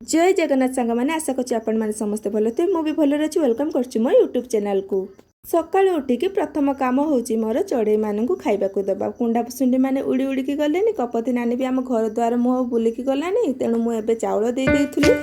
जय जगन्नाथ सांग मैंने आशा करछि आपण माने समस्त भलो थे मु भी भलो रछि। वेलकम करछि मो यूट्यूब चैनल को। सकाळ उठिकी प्रथम काम होउछि मोर चढ़ई मानू खाइबा को दबा। कुंडा सुंडी माने उड़ी उड़ी की गलेनी। कपति नानी भी आम घर द्वार मुह बुलिकी गलानी। तेणु मु एबे चाउल दे देइथुली।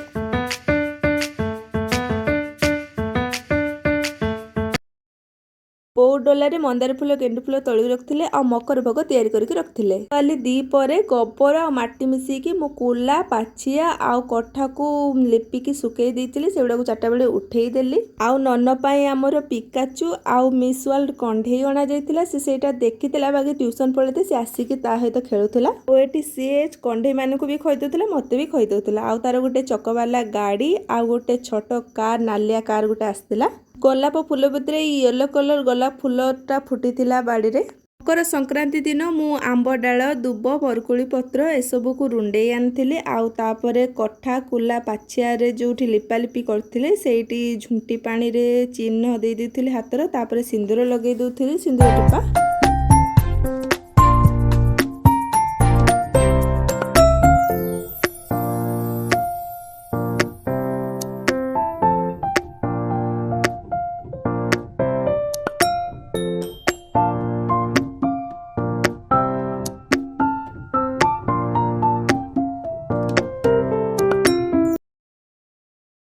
बो डोलारे मंदार फूल गेंडु फूल तली रखिले आ मकर भोग तैयारी करके रखिले। काली दी परे गोबर आ माटी मिसेकी मो कुला पाछिया आ कठा को लेपिकी सुकेई देइतिले। सेउडा को चारटा बेले उठेई देली। आ नन्न पई हमर पिकाचू आ मिस वर्ल्ड कंढेई अणा जाइतिला। से सेटा देखितिला बाकी ट्यूशन पळेते से आसीकी ता सहित खेलुतिला। ओ एटी से कंढेई मानकु भी खई देउतिला मते भी खई देउतिला। आ तार गोटे चकवाला गाड़ी आ गोटे छोट कार नालिया कार गोटे आस्तिला। गोलाप फूल भितर येलो कलर गोलाप फूलटा फुटी बाड़ी रे। मकर संक्रांति दिन मु आंब डाल दुब बरकुली पत्र एसबू को रुंडे आनी आउ तापरे कठा कुला पाछिया रे जोठी लिपालिपि करथिले सेठी झुंटी पानी रे चिन्ह दे देथिले हातर। तापरे सिंदूर लगे दउथिले सिंदूर टिपा।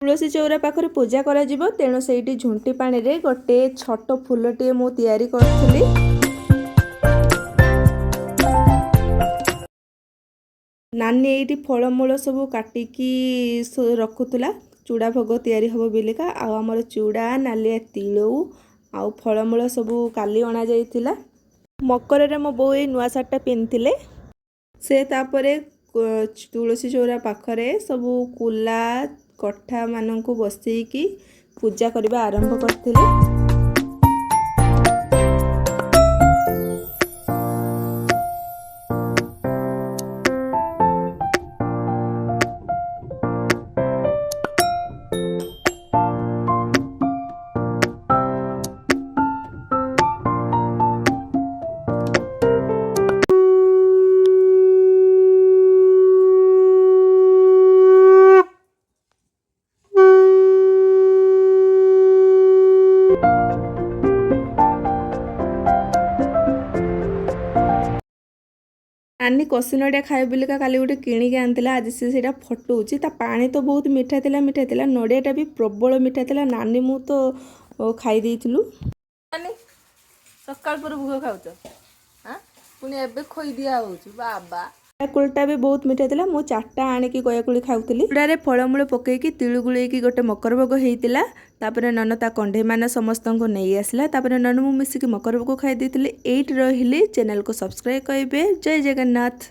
तुलसी चौरा पाखरे पूजा करा जिवो। तेणु सेठी झुंटी पानी रे गोटे छोट फूलटे मु तैयारी करथुली। नानी एठी फलमूल सब काटिकी रखुतला। चूड़ा भोग तैयारी हबो बिलिका। आ हमर चूड़ा नालिया तिलौ आ फलमूल सब काली अणा जाइतिला। मकर रे मो बो ए नुआ सार्टा पिनथिले। से तापरे तुलसी चौरा पाखरे सब कुला कठा मानू बसैकी पूजा करबा आरंभ करथिले। नानी कसी नड़िया खाए बिलिका काली गोटे किणिकी आनतिला। आज से फटुची ता पानी तो बहुत मीठा थिला नड़ियाटा भी प्रबल मीठा थिला। नानी मु तो खाई देइथिलु। नानी सकाळ पर भुग खाउछ हां पुनी एबे खोई दिया होउछ बाबा। कयाकुलटा भी बहुत मीठा थिला। मु चारटा आनिकी कयाकुली खाउथिली। चूड़ारे फलमूल पकेइकी तिळु गुळेइकी गोटे मकर भोग हेइतिला। तापरे नन ता कंढे मान समस्तंको नेई आसला। तापरे नन मु मिसिकी मकर भोग खाई देइथिले। एट रहिले चैनल को सब्सक्राइब करिबे। जय जगन्नाथ।